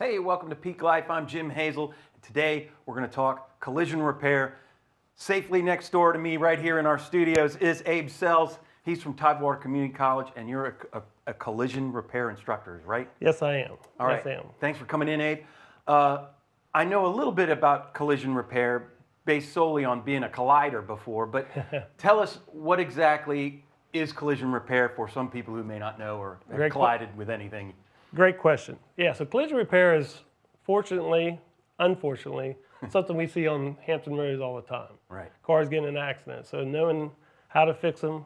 Hey, welcome to Peak Life. I'm Jim Hazel. Today we're going to talk collision repair. Safely next door to me right here in our studios is Abe Sells. He's from Tidewater Community College and you're a collision repair instructor, right? Yes, I am. All right. Yes, I am. Thanks for coming in, Abe. I know a little bit about collision repair based solely on being a collider before, but tell us what exactly is collision repair for some people who may not know or have collided with anything. Great question. Yeah, so collision repair is, fortunately, unfortunately, something we see on Hampton roads all the time. Right. Cars getting in an accident. So knowing how to fix them,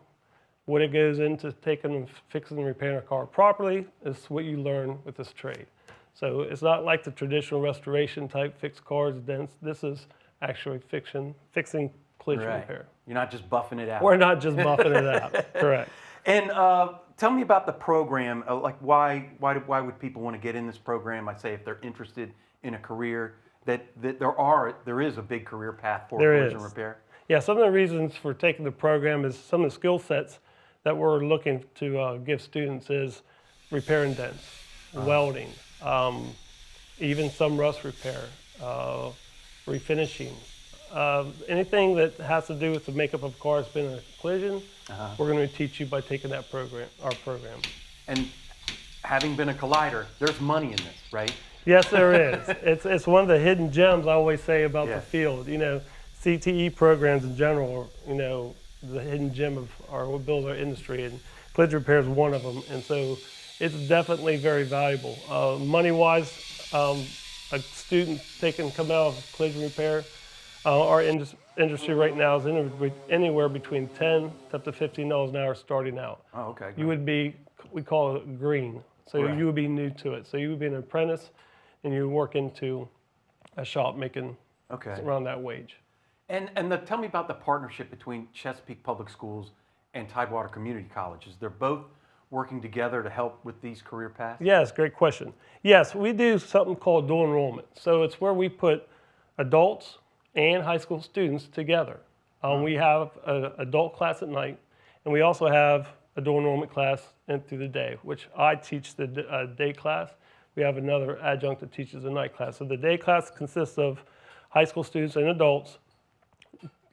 what it goes into taking and fixing and repairing a car properly is what you learn with this trade. So it's not like the traditional restoration type, fix cars, dents. This is actually fixing collision repair. You're not just buffing it out. We're not just buffing it out. Correct. And tell me about the program. Like why would people want to get in this program? I'd say if they're interested in a career, that there is a big career path for collision repair. Yeah, some of the reasons for taking the program is some of the skill sets that we're looking to give students is repairing dents, welding, even some rust repair, refinishing. Anything that has to do with the makeup of a car that's been in a collision, we're going to teach you by taking that program, our program. And having been a collider, there's money in this, right? Yes, there is. It's one of the hidden gems I always say about the field. You know, CTE programs in general, you know, the hidden gem of what builds our industry, and collision repair is one of them. And so it's definitely very valuable. Money-wise, a student coming out of collision repair, our industry right now is anywhere between $10 up to $15 an hour starting out. Oh, okay. You would be, we call it green. So you would be new to it. So you would be an apprentice and you would work into a shop making around that wage. And tell me about the partnership between Chesapeake Public Schools and Tidewater Community Colleges. They're both working together to help with these career paths? Yes, great question. Yes, we do something called dual enrollment. So it's where we put adults and high school students together. We have an adult class at night, and we also have a dual enrollment class through the day, which I teach the day class. We have another adjunct that teaches the night class. So the day class consists of high school students and adults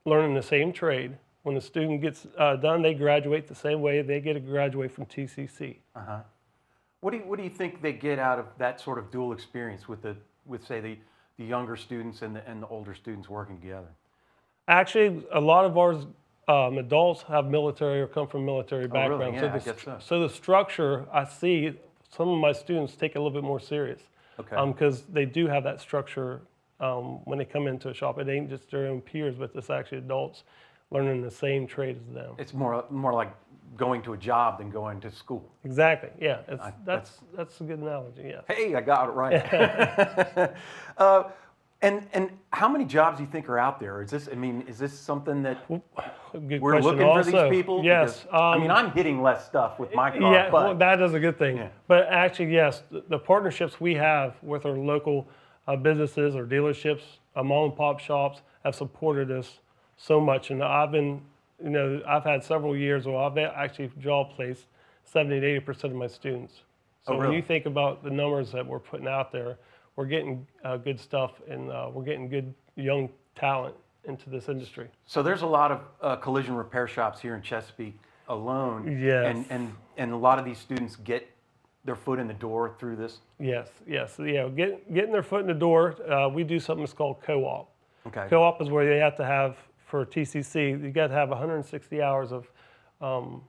learning the same trade. When the student gets done, they graduate the same way. They get to graduate from TCC. What do you think they get out of that sort of dual experience with say the younger students and the older students working together? Actually, a lot of ours adults have military or come from military background. Really? Yeah, so the structure, I see some of my students take it a little bit more serious. Because they do have that structure when they come into a shop. It ain't just their own peers, but it's actually adults learning the same trade as them. It's more like going to a job than going to school. Exactly. Yeah. That's a good analogy. Yes. Hey, I got it right. And how many jobs do you think are out there? Is this something that we're looking for these people? Yes. Because, I'm hitting less stuff with my car. Yeah, well, that is a good thing. Yeah. But actually, yes, the partnerships we have with our local businesses or dealerships, mom and pop shops have supported us so much. And I've had several years where I've actually job placed 70 to 80% of my students. So when you think about the numbers that we're putting out there, we're getting good stuff, and we're getting good young talent into this industry. So there's a lot of collision repair shops here in Chesapeake alone. Yes. And a lot of these students get their foot in the door through this? Yes. Yeah, getting their foot in the door, we do something that's called co-op. Okay. Co-op is where they have to have, for TCC, you got to have 160 hours of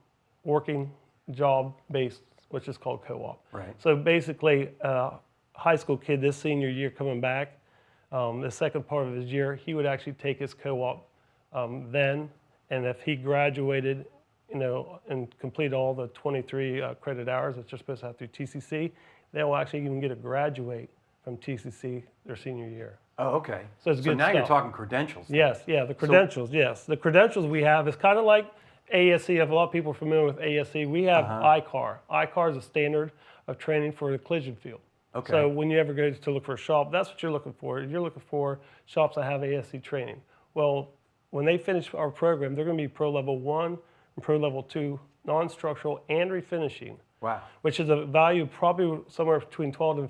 working job-based, which is called co-op. Right. So basically, high school kid this senior year coming back, the second part of his year, he would actually take his co-op then, and if he graduated, and completed all the 23 credit hours that you're supposed to have through TCC, they will actually even get a graduate from TCC their senior year. Oh, okay. So it's good now stuff. You're talking credentials. Yes, yeah, the credentials, yes. The credentials we have is kind of like ASE. If a lot of people are familiar with ASE, we have ICAR. ICAR is a standard of training for the collision field. Okay. So when you ever go to look for a shop, that's what you're looking for. You're looking for shops that have ASE training. Well, when they finish our program, they're going to be Pro Level 1 and Pro Level 2, non-structural and refinishing. Wow. which is a value probably somewhere between $1,200 and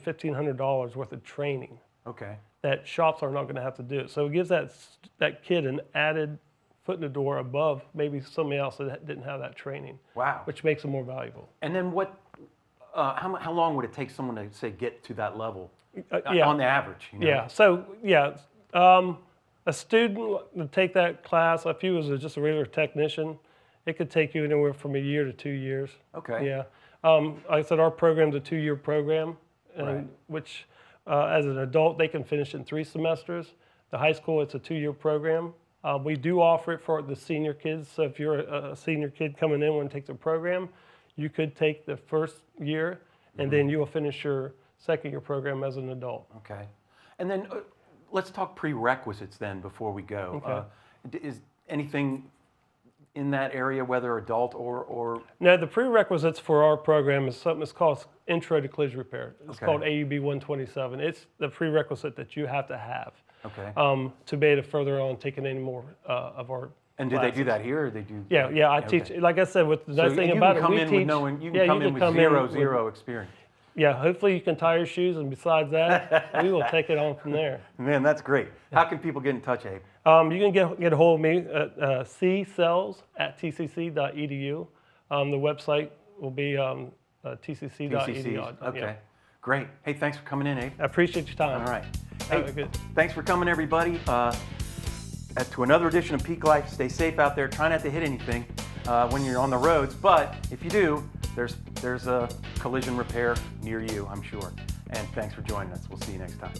$1,500 worth of training Okay. that shops are not going to have to do it. So it gives that kid an added foot in the door above maybe somebody else that didn't have that training, Wow. which makes them more valuable. And then how long would it take someone to say get to that level Yeah. on the average? You know? Yeah. So a student to take that class, if he was just a regular technician, it could take you anywhere from a year to 2 years. Okay. Yeah. Like I said, our program's a 2-year program, Right. which as an adult they can finish in 3 semesters. The high school, it's a 2-year program. We do offer it for the senior kids. So if you're a senior kid coming in and take the program, you could take the first year, and then you will finish your second year program as an adult. Okay. And then let's talk prerequisites then before we go. Okay. Is anything in that area, whether adult or Now, the prerequisites for our program is something that's called Intro to Collision Repair. It's Okay. called AUB 127. It's the prerequisite that you have to have okay? to be able to further on taking any more of our And do they do classes. that here, or they do? Yeah, I Okay. teach. Like I said, with the So nice thing you about can it, come we in teach. with knowing, you can yeah, come in with zero experience. Yeah, hopefully you can tie your shoes, and besides that, we will take it on from there. Man, that's great. How can people get in touch, Abe? You can get a hold of me at ccells@tcc.edu. The website will be tcc.edu. TCCs. Okay. Yeah. Great. Hey, thanks for coming in, Abe. I appreciate your time. All right. Have Hey, a good. thanks for coming, everybody. To another edition of Peak Life. Stay safe out there. Try not to hit anything when you're on the roads. But if you do, there's a collision repair near you, I'm sure. And thanks for joining us. We'll see you next time.